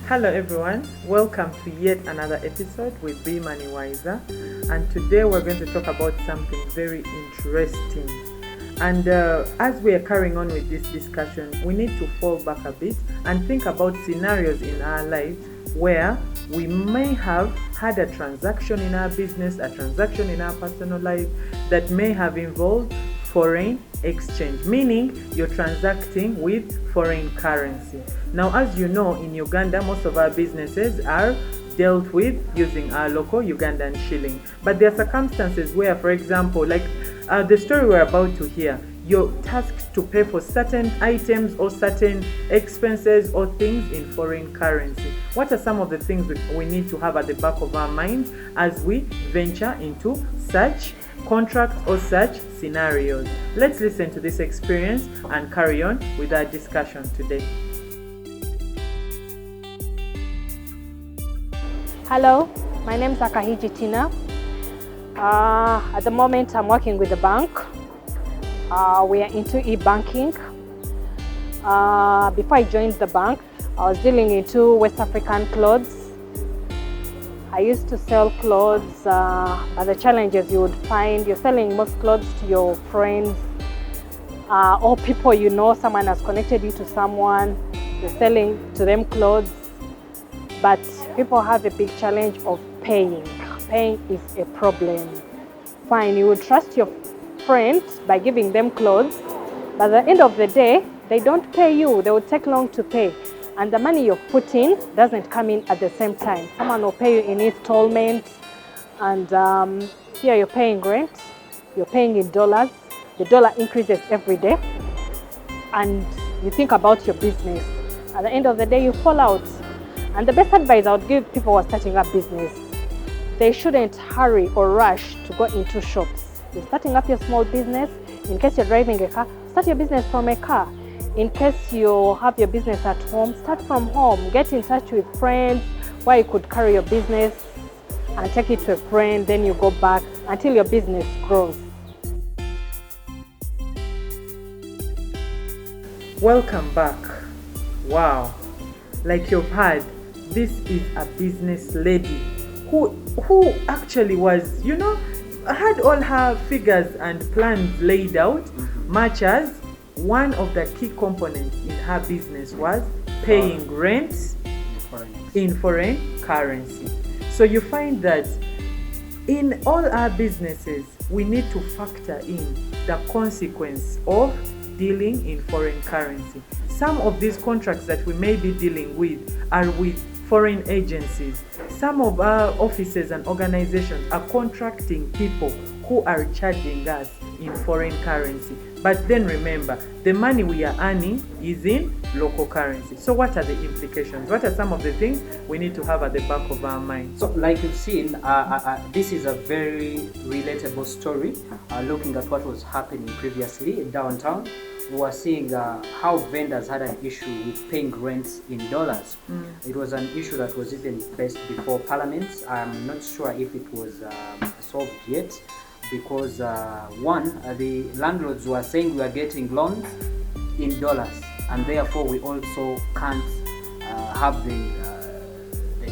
Hello everyone, welcome to yet another episode with Be Money Wiser, and today we're going to talk about something very interesting. And as we are carrying on with this discussion, we need to fall back a bit and think about scenarios in our lives where we may have had a transaction in our business, a transaction in our personal life that may have involved foreign exchange, meaning you're transacting with foreign currency. Now, as you know, in Uganda, most of our businesses are dealt with using our local Ugandan shilling. But there are circumstances where, for example, like the story we're about to hear, you're tasked to pay for certain items or certain expenses or things in foreign currency. What are some of the things we need to have at the back of our mind as we venture into such contracts or such scenarios? Let's listen to this experience and carry on with our discussion today. Hello, my name is Akahiji Tina. At the moment, I'm working with the bank. We are into e-banking. Before I joined the bank, I was dealing into West African clothes. I used to sell clothes, but the challenges you would find, you're selling most clothes to your friends or people you know, someone has connected you to someone, you're selling to them clothes, but people have a big challenge of paying. Paying is a problem. Fine, you would trust your friend by giving them clothes, but at the end of the day, they don't pay you. They will take long to pay. And the money you're putting doesn't come in at the same time. Someone will pay you in installments, and here you're paying rent, you're paying in dollars. The dollar increases every day, and you think about your business. At the end of the day, you fall out. And the best advice I would give people who are starting up business, they shouldn't hurry or rush to go into shops. You're starting up your small business. In case you're driving a car, start your business from a car. In case you have your business at home, start from home. Get in touch with friends where you could carry your business and take it to a friend, then you go back until your business grows. Welcome back. Wow, like you've heard, this is a business lady who actually was, had all her figures and plans laid out, much as one of the key components in her business was paying rent in foreign currency. So you find that in all our businesses, we need to factor in the consequence of dealing in foreign currency. Some of these contracts that we may be dealing with are with foreign agencies. Some of our offices and organizations are contracting people who are charging us in foreign currency. But then remember, the money we are earning is in local currency. So what are the implications? What are some of the things we need to have at the back of our mind? So like you've seen, this is a very relatable story, looking at what was happening previously in downtown. We were seeing how vendors had an issue with paying rents in dollars. It was an issue that was even placed before Parliament. I'm not sure if it was solved yet, because the landlords were saying we are getting loans in dollars, and therefore we also can't have the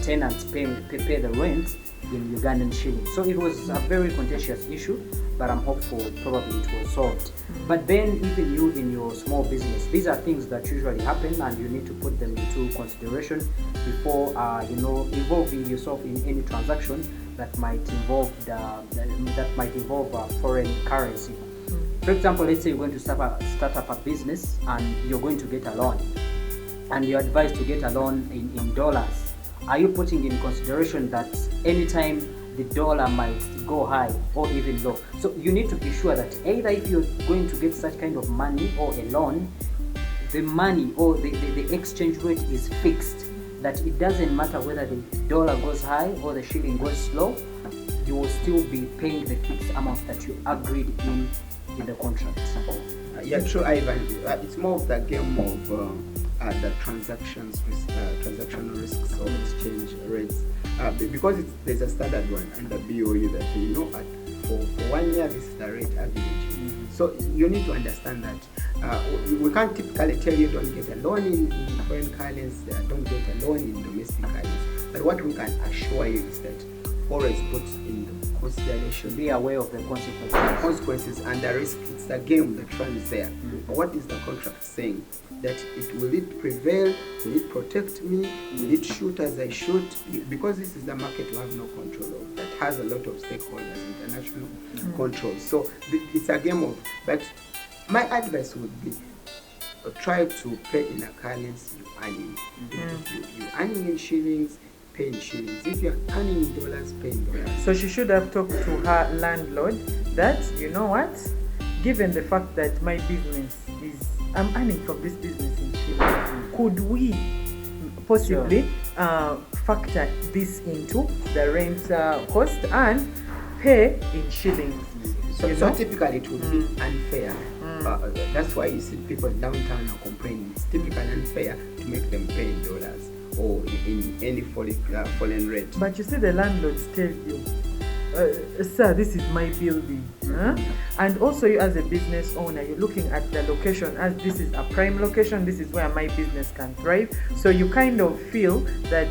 tenants pay the rent in Ugandan shillings. So it was a very contentious issue, but I'm hopeful probably it was solved. But then even you in your small business, these are things that usually happen, and you need to put them into consideration before involving yourself in any transaction that might involve foreign currency. For example, let's say you're going to start up a business and you're going to get a loan, and you're advised to get a loan in dollars. Are you putting in consideration that anytime the dollar might go high or even low? So you need to be sure that either if you're going to get such kind of money or a loan, the money or the exchange rate is fixed, that it doesn't matter whether the dollar goes high or the shilling goes low, you will still be paying the fixed amount that you agreed in the contract. Yeah, true, Ivan. It's more of the game of the transaction risks or exchange rates, because there's a standard one under BOU that for 1 year this is the rate average. So you need to understand that we can't typically tell you don't get a loan in foreign currency, don't get a loan in domestic currency. But what we can assure you is that always put in the consideration. Be aware of the consequences and the risk. It's the game that runs there. But what is the contract saying? That will it prevail? Will it protect me? Will it shoot as I shoot? Because this is the market we have no control of. That has a lot of stakeholders, international control. So it's a game of. But my advice would be try to pay in a currency you earn in. If you're earning in shillings, pay in shillings. If you're earning in dollars, pay in dollars. So she should have talked to her landlord that, you know what, given the fact that my business is, I'm earning from this business in shillings, could we possibly factor this into the rent cost and pay in shillings? So typically it would be unfair. That's why you see people downtown are complaining. It's typically unfair to make them pay in dollars or in any foreign rate. But you see, the landlords tell you, sir, this is my building. And also you as a business owner, you're looking at the location as this is a prime location, this is where my business can thrive. So you kind of feel that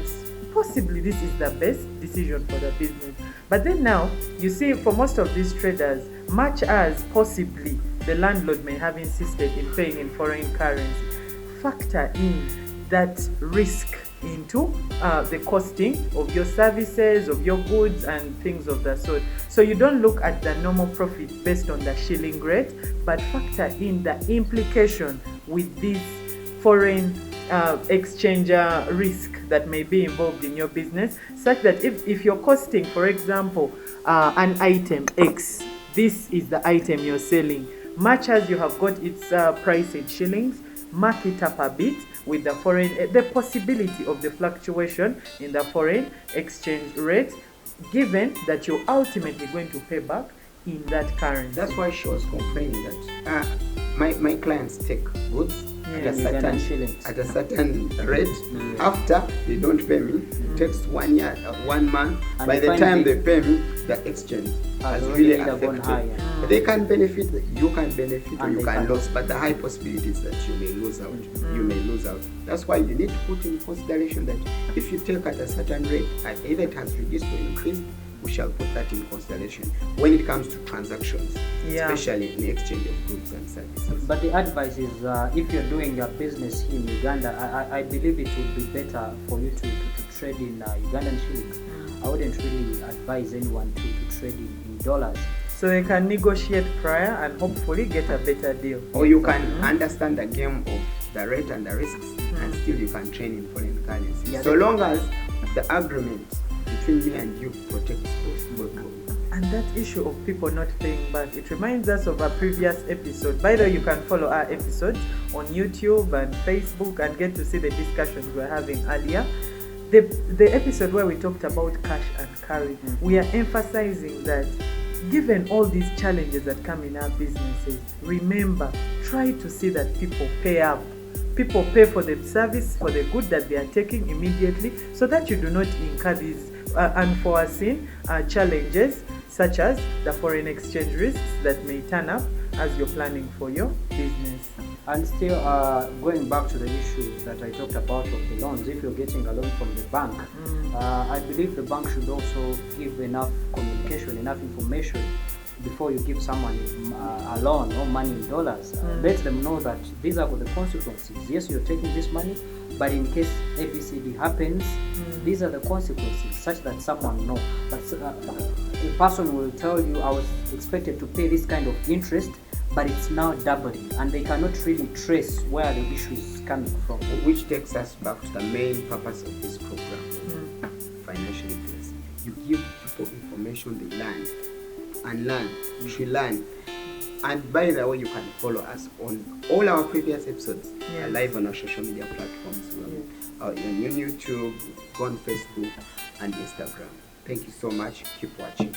possibly this is the best decision for the business. But then now, you see, for most of these traders, much as possibly the landlord may have insisted in paying in foreign currency, factor in that risk into the costing of your services, of your goods and things of that sort. So you don't look at the normal profit based on the shilling rate, but factor in the implication with this foreign exchange risk that may be involved in your business, such that if you're costing, for example, an item X, this is the item you're selling, much as you have got its price in shillings, mark it up a bit with the foreign, the possibility of the fluctuation in the foreign exchange rate, given that you're ultimately going to pay back in that currency. That's why she was complaining that my clients take goods at a certain rate. After they don't pay me, it takes 1 year, 1 month. And by the time they pay me, the exchange has really affected. They can benefit, you can benefit, or you can lose, but the high possibility is that you may lose out. You may lose out. That's why you need to put in consideration that if you take at a certain rate, either it has reduced or increased, we shall put that in consideration when it comes to transactions, especially in the exchange of goods and services. But the advice is, if you're doing a business in Uganda, I believe it would be better for you to trade in Ugandan shillings. I wouldn't really advise anyone to trade in dollars. So they can negotiate prior and hopefully get a better deal. Or you can understand the game of the rate and the risks, and still you can trade in foreign currency. Yeah, so long as the agreement between me and you protects both. And that issue of people not paying back, it reminds us of a previous episode. By the way, you can follow our episodes on YouTube and Facebook and get to see the discussions we were having earlier. The episode where we talked about cash and carry, we are emphasizing that given all these challenges that come in our businesses, remember, try to see that people pay up. People pay for the service, for the good that they are taking immediately, so that you do not incur these unforeseen challenges, such as the foreign exchange risks that may turn up as you're planning for your business. And still, going back to the issue that I talked about of the loans, if you're getting a loan from the bank, I believe the bank should also give enough communication, enough information before you give someone a loan or money in dollars. Let them know that these are the consequences. Yes, you're taking this money, but in case ABCD happens, these are the consequences, such that someone knows. But a person will tell you, I was expected to pay this kind of interest, but it's now doubling, and they cannot really trace where the issue is coming from. Which takes us back to the main purpose of this program, financial literacy. You give people information they learn, and learn, to learn. And by the way, you can follow us on all our previous episodes, live on our social media platforms, on YouTube, go on Facebook and Instagram. Thank you so much. Keep watching.